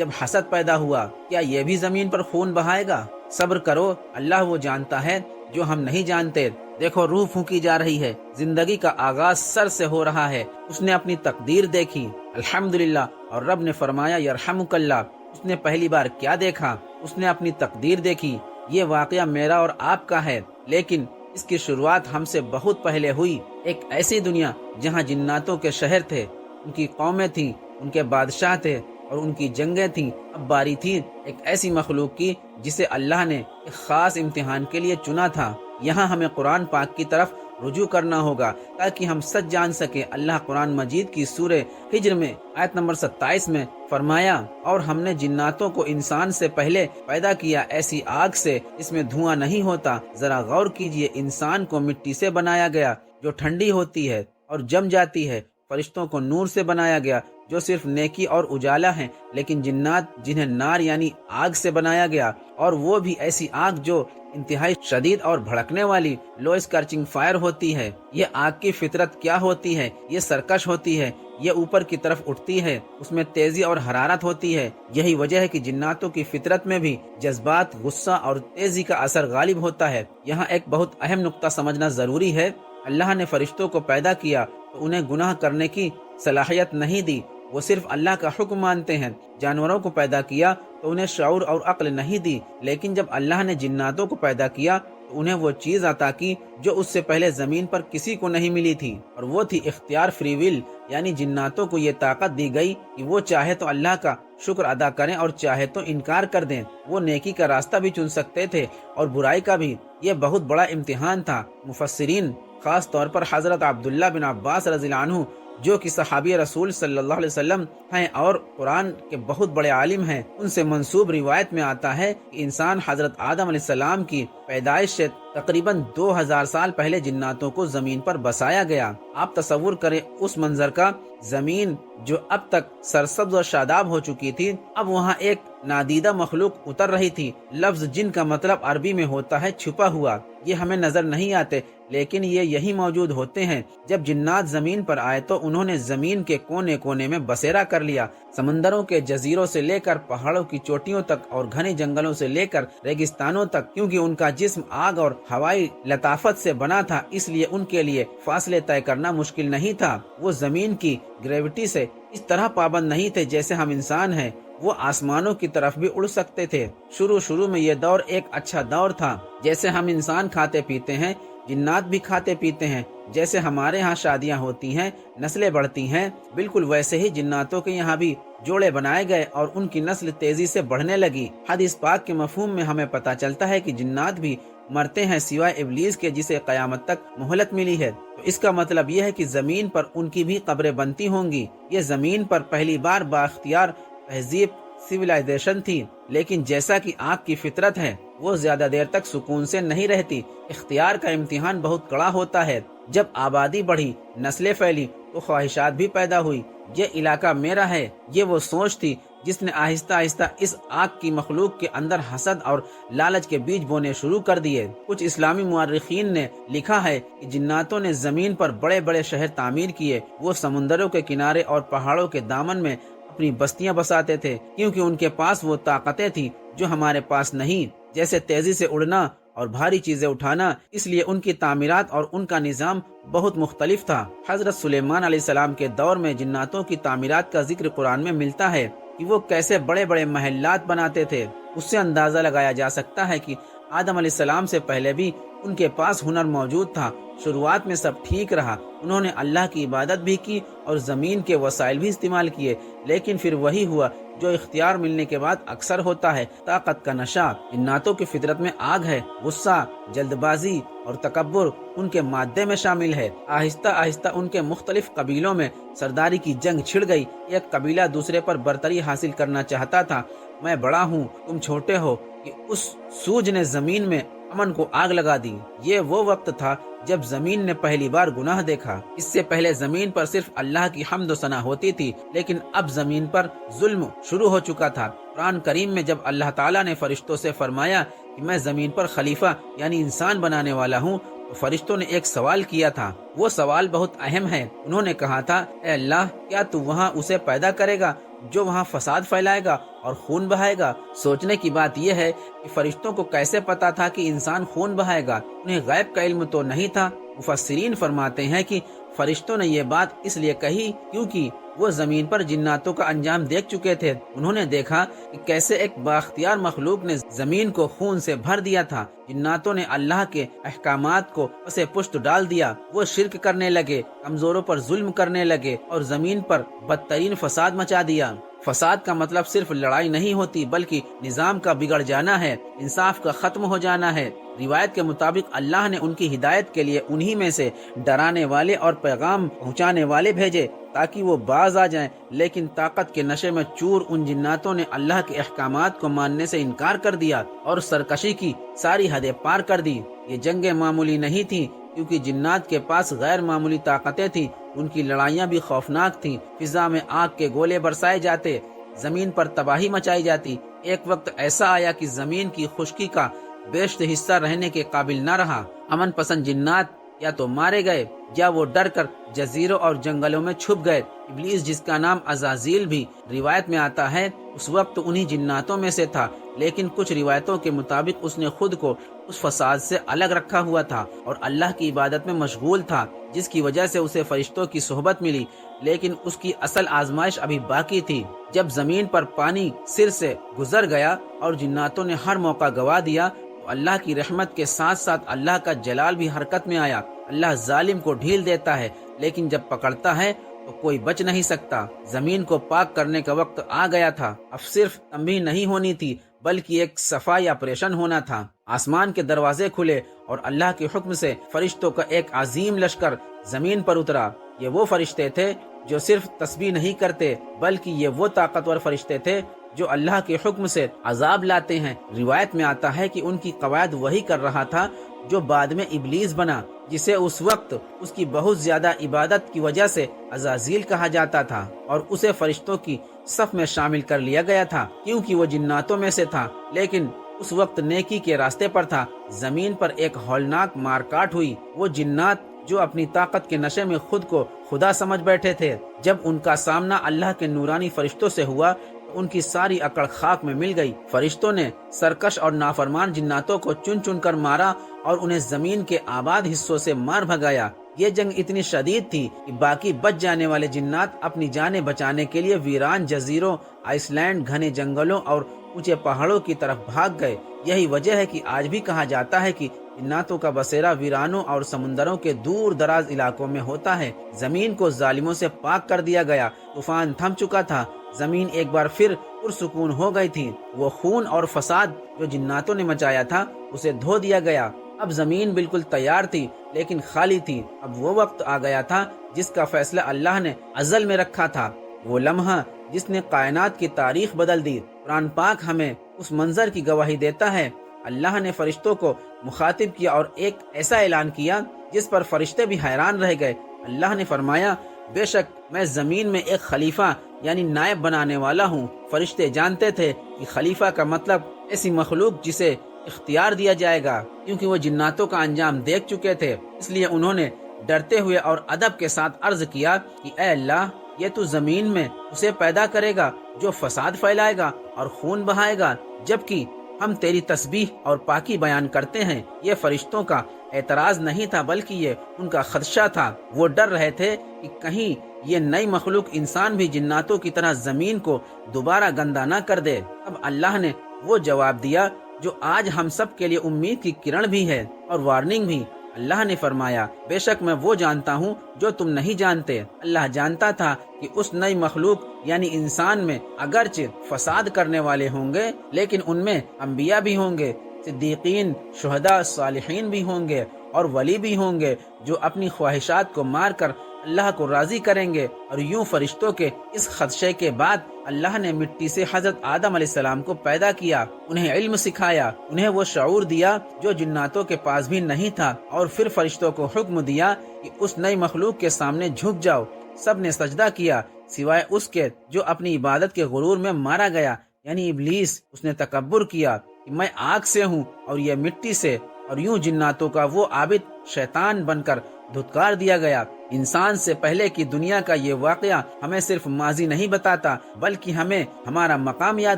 جب حسد پیدا ہوا کیا یہ بھی زمین پر خون بہائے گا؟ صبر کرو، اللہ وہ جانتا ہے جو ہم نہیں جانتے۔ دیکھو روح پھونکی جا رہی ہے، زندگی کا آغاز سر سے ہو رہا ہے۔ اس نے اپنی تقدیر دیکھی، الحمدللہ، اور رب نے فرمایا یرحمک اللہ۔ اس نے پہلی بار کیا دیکھا؟ اس نے اپنی تقدیر دیکھی۔ یہ واقعہ میرا اور آپ کا ہے، لیکن اس کی شروعات ہم سے بہت پہلے ہوئی۔ ایک ایسی دنیا جہاں جناتوں کے شہر تھے، ان کی قومیں تھیں، ان کے بادشاہ تھے اور ان کی جنگیں تھیں۔ اب باری تھی ایک ایسی مخلوق کی جسے اللہ نے ایک خاص امتحان کے لیے چنا تھا۔ یہاں ہمیں قرآن پاک کی طرف رجوع کرنا ہوگا تاکہ ہم سچ جان سکیں۔ اللہ قرآن مجید کی سورہ ہجر میں آیت نمبر 27 میں فرمایا، اور ہم نے جناتوں کو انسان سے پہلے پیدا کیا ایسی آگ سے جس میں دھواں نہیں ہوتا۔ ذرا غور کیجئے، انسان کو مٹی سے بنایا گیا جو ٹھنڈی ہوتی ہے اور جم جاتی ہے۔ فرشتوں کو نور سے بنایا گیا جو صرف نیکی اور اجالا ہیں، لیکن جنات جنہیں نار یعنی آگ سے بنایا گیا، اور وہ بھی ایسی آگ جو انتہائی شدید اور بھڑکنے والی لو اسکارچنگ فائر ہوتی ہے۔ یہ آگ کی فطرت کیا ہوتی ہے؟ یہ سرکش ہوتی ہے، یہ اوپر کی طرف اٹھتی ہے، اس میں تیزی اور حرارت ہوتی ہے۔ یہی وجہ ہے کہ جناتوں کی فطرت میں بھی جذبات، غصہ اور تیزی کا اثر غالب ہوتا ہے۔ یہاں ایک بہت اہم نقطہ سمجھنا ضروری ہے۔ اللہ نے فرشتوں کو پیدا کیا تو انہیں گناہ کرنے کی صلاحیت نہیں دی، وہ صرف اللہ کا حکم مانتے ہیں۔ جانوروں کو پیدا کیا تو انہیں شعور اور عقل نہیں دی، لیکن جب اللہ نے جناتوں کو پیدا کیا تو انہیں وہ چیز عطا کی جو اس سے پہلے زمین پر کسی کو نہیں ملی تھی، اور وہ تھی اختیار، فری ول۔ یعنی جناتوں کو یہ طاقت دی گئی کہ وہ چاہے تو اللہ کا شکر ادا کریں اور چاہے تو انکار کر دیں۔ وہ نیکی کا راستہ بھی چن سکتے تھے اور برائی کا بھی۔ یہ بہت بڑا امتحان تھا۔ مفسرین، خاص طور پر حضرت عبداللہ بن عباس رضی اللہ عنہ، جو کہ صحابی رسول صلی اللہ علیہ وسلم ہیں اور قرآن کے بہت بڑے عالم ہیں، ان سے منسوب روایت میں آتا ہے کہ انسان حضرت آدم علیہ السلام کی پیدائش سے تقریباً 2000 سال پہلے جناتوں کو زمین پر بسایا گیا۔ آپ تصور کریں اس منظر کا، زمین جو اب تک سرسبز و شاداب ہو چکی تھی، اب وہاں ایک نادیدہ مخلوق اتر رہی تھی۔ لفظ جن کا مطلب عربی میں ہوتا ہے چھپا ہوا۔ یہ ہمیں نظر نہیں آتے، لیکن یہ یہی موجود ہوتے ہیں۔ جب جنات زمین پر آئے تو انہوں نے زمین کے کونے کونے میں بسیرا کر لیا، سمندروں کے جزیروں سے لے کر پہاڑوں کی چوٹیوں تک اور گھنے جنگلوں سے لے کر ریگستانوں تک۔ کیونکہ ان کا جسم آگ اور ہوائی لطافت سے بنا تھا، اس لیے ان کے لیے فاصلے طے کرنا مشکل نہیں تھا۔ وہ زمین کی گریوٹی سے اس طرح پابند نہیں تھے جیسے ہم انسان ہیں۔ وہ آسمانوں کی طرف بھی اڑ سکتے تھے۔ شروع میں یہ دور ایک اچھا دور تھا۔ جیسے ہم انسان کھاتے پیتے ہیں، جنات بھی کھاتے پیتے ہیں۔ جیسے ہمارے ہاں شادیاں ہوتی ہیں، نسلیں بڑھتی ہیں، بالکل ویسے ہی جناتوں کے یہاں بھی جوڑے بنائے گئے اور ان کی نسل تیزی سے بڑھنے لگی۔ حدیث پاک کے مفہوم میں ہمیں پتہ چلتا ہے کہ جنات بھی مرتے ہیں سوائے ابلیس کے، جسے قیامت تک مہلت ملی ہے۔ تو اس کا مطلب یہ ہے کہ زمین پر ان کی بھی قبریں بنتی ہوں گی۔ یہ زمین پر پہلی بار بااختیار تہذیب، سویلائزیشن تھی، لیکن جیسا کہ آگ کی فطرت ہے، وہ زیادہ دیر تک سکون سے نہیں رہتی۔ اختیار کا امتحان بہت کڑا ہوتا ہے۔ جب آبادی بڑھی، نسلیں پھیلی، تو خواہشات بھی پیدا ہوئی۔ یہ علاقہ میرا ہے، یہ وہ سوچ تھی جس نے آہستہ آہستہ اس آگ کی مخلوق کے اندر حسد اور لالچ کے بیج بونے شروع کر دیے۔ کچھ اسلامی مورخین نے لکھا ہے کہ جناتوں نے زمین پر بڑے بڑے شہر تعمیر کیے۔ وہ سمندروں کے کنارے اور پہاڑوں کے دامن میں اپنی بستیاں بساتے تھے، کیونکہ ان کے پاس وہ طاقتیں تھیں جو ہمارے پاس نہیں، جیسے تیزی سے اڑنا اور بھاری چیزیں اٹھانا۔ اس لیے ان کی تعمیرات اور ان کا نظام بہت مختلف تھا۔ حضرت سلیمان علیہ السلام کے دور میں جناتوں کی تعمیرات کا ذکر قرآن میں ملتا ہے کہ وہ کیسے بڑے بڑے محلات بناتے تھے۔ اس سے اندازہ لگایا جا سکتا ہے کہ آدم علیہ السلام سے پہلے بھی ان کے پاس ہنر موجود تھا۔ شروعات میں سب ٹھیک رہا، انہوں نے اللہ کی عبادت بھی کی اور زمین کے وسائل بھی استعمال کیے، لیکن پھر وہی ہوا جو اختیار ملنے کے بعد اکثر ہوتا ہے، طاقت کا نشہ۔ جناتوں کی فطرت میں آگ ہے، غصہ، جلد بازی اور تکبر ان کے مادے میں شامل ہے۔ آہستہ آہستہ ان کے مختلف قبیلوں میں سرداری کی جنگ چھڑ گئی۔ ایک قبیلہ دوسرے پر برتری حاصل کرنا چاہتا تھا۔ میں بڑا ہوں، تم چھوٹے ہو، کہ اس سوج نے زمین میں امن کو آگ لگا دی۔ یہ وہ وقت تھا جب زمین نے پہلی بار گناہ دیکھا۔ اس سے پہلے زمین پر صرف اللہ کی حمد و ثنا ہوتی تھی، لیکن اب زمین پر ظلم شروع ہو چکا تھا۔ قرآن کریم میں جب اللہ تعالیٰ نے فرشتوں سے فرمایا کہ میں زمین پر خلیفہ یعنی انسان بنانے والا ہوں، تو فرشتوں نے ایک سوال کیا تھا۔ وہ سوال بہت اہم ہے۔ انہوں نے کہا تھا، اے اللہ، کیا تو وہاں اسے پیدا کرے گا جو وہاں فساد پھیلائے گا اور خون بہائے گا۔ سوچنے کی بات یہ ہے کہ فرشتوں کو کیسے پتا تھا کہ انسان خون بہائے گا؟ انہیں غیب کا علم تو نہیں تھا۔ مفسرین فرماتے ہیں کہ فرشتوں نے یہ بات اس لیے کہی کیونکہ وہ زمین پر جناتوں کا انجام دیکھ چکے تھے۔ انہوں نے دیکھا کہ کیسے ایک بااختیار مخلوق نے زمین کو خون سے بھر دیا تھا۔ جناتوں نے اللہ کے احکامات کو پسے پشت ڈال دیا۔ وہ شرک کرنے لگے، کمزوروں پر ظلم کرنے لگے اور زمین پر بدترین فساد مچا دیا۔ فساد کا مطلب صرف لڑائی نہیں ہوتی بلکہ نظام کا بگڑ جانا ہے، انصاف کا ختم ہو جانا ہے۔ روایت کے مطابق اللہ نے ان کی ہدایت کے لیے انہی میں سے ڈرانے والے اور پیغام پہنچانے والے بھیجے تاکہ وہ باز آ جائیں، لیکن طاقت کے نشے میں چور ان جناتوں نے اللہ کے احکامات کو ماننے سے انکار کر دیا اور سرکشی کی ساری حدیں پار کر دی۔ یہ جنگیں معمولی نہیں تھیں کیونکہ جنات کے پاس غیر معمولی طاقتیں تھیں۔ ان کی لڑائیاں بھی خوفناک تھیں۔ فضا میں آگ کے گولے برسائے جاتے، زمین پر تباہی مچائی جاتی۔ ایک وقت ایسا آیا کہ زمین کی خشکی کا بیشتر حصہ رہنے کے قابل نہ رہا۔ امن پسند جنات یا تو مارے گئے یا وہ ڈر کر جزیروں اور جنگلوں میں چھپ گئے۔ ابلیس، جس کا نام عزازیل بھی روایت میں آتا ہے، اس وقت انہی جناتوں میں سے تھا، لیکن کچھ روایتوں کے مطابق اس نے خود کو اس فساد سے الگ رکھا ہوا تھا اور اللہ کی عبادت میں مشغول تھا، جس کی وجہ سے اسے فرشتوں کی صحبت ملی۔ لیکن اس کی اصل آزمائش ابھی باقی تھی۔ جب زمین پر پانی سر سے گزر گیا اور جناتوں نے ہر موقع گوا دیا تو اللہ کی رحمت کے ساتھ ساتھ اللہ کا جلال بھی حرکت میں آیا۔ اللہ ظالم کو ڈھیل دیتا ہے لیکن جب پکڑتا ہے تو کوئی بچ نہیں سکتا۔ زمین کو پاک کرنے کا وقت آ گیا تھا۔ اب صرف تنبیہ نہیں ہونی تھی بلکہ ایک صفائی آپریشن ہونا تھا۔ آسمان کے دروازے کھلے اور اللہ کے حکم سے فرشتوں کا ایک عظیم لشکر زمین پر اترا۔ یہ وہ فرشتے تھے جو صرف تسبیح نہیں کرتے بلکہ یہ وہ طاقتور فرشتے تھے جو اللہ کے حکم سے عذاب لاتے ہیں۔ روایت میں آتا ہے کہ ان کی قواعد وہی کر رہا تھا جو بعد میں ابلیس بنا، جسے اس وقت اس کی بہت زیادہ عبادت کی وجہ سے عزازیل کہا جاتا تھا اور اسے فرشتوں کی صف میں شامل کر لیا گیا تھا کیونکہ وہ جناتوں میں سے تھا، لیکن اس وقت نیکی کے راستے پر تھا۔ زمین پر ایک ہولناک مار کاٹ ہوئی۔ وہ جنات جو اپنی طاقت کے نشے میں خود کو خدا سمجھ بیٹھے تھے، جب ان کا سامنا اللہ کے نورانی فرشتوں سے ہوا تو ان کی ساری اکڑ خاک میں مل گئی۔ فرشتوں نے سرکش اور نافرمان جناتوں کو چن چن کر مارا اور انہیں زمین کے آباد حصوں سے مار بھگایا۔ یہ جنگ اتنی شدید تھی کہ باقی بچ جانے والے جنات اپنی جانیں بچانے کے لیے ویران جزیروں، آئس لینڈ، گھنے جنگلوں اور اونچے پہاڑوں کی طرف بھاگ گئے۔ یہی وجہ ہے کہ آج بھی کہا جاتا ہے کہ جناتوں کا بسیرا ویرانوں اور سمندروں کے دور دراز علاقوں میں ہوتا ہے۔ زمین کو ظالموں سے پاک کر دیا گیا۔ طوفان تھم چکا تھا۔ زمین ایک بار پھر پرسکون ہو گئی تھی۔ وہ خون اور فساد جو جناتوں نے مچایا تھا اسے دھو دیا گیا۔ اب زمین بالکل تیار تھی لیکن خالی تھی۔ اب وہ وقت آ گیا تھا جس کا فیصلہ اللہ نے ازل میں رکھا تھا، وہ لمحہ جس نے کائنات کی تاریخ بدل دی۔ قرآن پاک ہمیں اس منظر کی گواہی دیتا ہے۔ اللہ نے فرشتوں کو مخاطب کیا اور ایک ایسا اعلان کیا جس پر فرشتے بھی حیران رہ گئے۔ اللہ نے فرمایا، بے شک میں زمین میں ایک خلیفہ یعنی نائب بنانے والا ہوں۔ فرشتے جانتے تھے کہ خلیفہ کا مطلب ایسی مخلوق جسے اختیار دیا جائے گا، کیونکہ وہ جناتوں کا انجام دیکھ چکے تھے۔ اس لیے انہوں نے ڈرتے ہوئے اور ادب کے ساتھ عرض کیا کہ اے اللہ، یہ تو زمین میں اسے پیدا کرے گا جو فساد پھیلائے گا اور خون بہائے گا، جبکہ ہم تیری تسبیح اور پاکی بیان کرتے ہیں۔ یہ فرشتوں کا اعتراض نہیں تھا بلکہ یہ ان کا خدشہ تھا۔ وہ ڈر رہے تھے کہ کہیں یہ نئی مخلوق انسان بھی جناتوں کی طرح زمین کو دوبارہ گندا نہ کر دے۔ اب اللہ نے وہ جواب دیا جو آج ہم سب کے لیے امید کی کرن بھی ہے اور وارننگ بھی۔ اللہ نے فرمایا، بے شک میں وہ جانتا ہوں جو تم نہیں جانتے۔ اللہ جانتا تھا کہ اس نئی مخلوق یعنی انسان میں اگرچہ فساد کرنے والے ہوں گے لیکن ان میں انبیاء بھی ہوں گے، صدیقین، شہداء، صالحین بھی ہوں گے اور ولی بھی ہوں گے جو اپنی خواہشات کو مار کر اللہ کو راضی کریں گے۔ اور یوں فرشتوں کے اس خدشے کے بعد اللہ نے مٹی سے حضرت آدم علیہ السلام کو پیدا کیا، انہیں علم سکھایا، انہیں وہ شعور دیا جو جناتوں کے پاس بھی نہیں تھا، اور پھر فرشتوں کو حکم دیا کہ اس نئی مخلوق کے سامنے جھک جاؤ۔ سب نے سجدہ کیا سوائے اس کے جو اپنی عبادت کے غرور میں مارا گیا، یعنی ابلیس۔ اس نے تکبر کیا کہ میں آگ سے ہوں اور یہ مٹی سے، اور یوں جناتوں کا وہ عابد شیطان بن کر دھتکار دیا گیا۔ انسان سے پہلے کی دنیا کا یہ واقعہ ہمیں صرف ماضی نہیں بتاتا بلکہ ہمیں ہمارا مقام یاد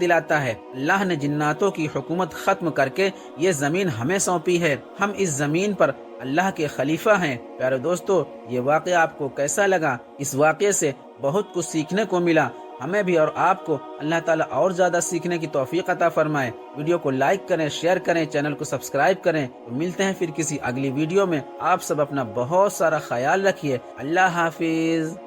دلاتا ہے۔ اللہ نے جناتوں کی حکومت ختم کر کے یہ زمین ہمیں سونپی ہے، ہم اس زمین پر اللہ کے خلیفہ ہیں۔ پیارے دوستو، یہ واقعہ آپ کو کیسا لگا؟ اس واقعے سے بہت کچھ سیکھنے کو ملا۔ ہمیں بھی اور آپ کو اللہ تعالیٰ اور زیادہ سیکھنے کی توفیق عطا فرمائے۔ ویڈیو کو لائک کریں، شیئر کریں، چینل کو سبسکرائب کریں۔ تو ملتے ہیں پھر کسی اگلی ویڈیو میں۔ آپ سب اپنا بہت سارا خیال رکھیے۔ اللہ حافظ۔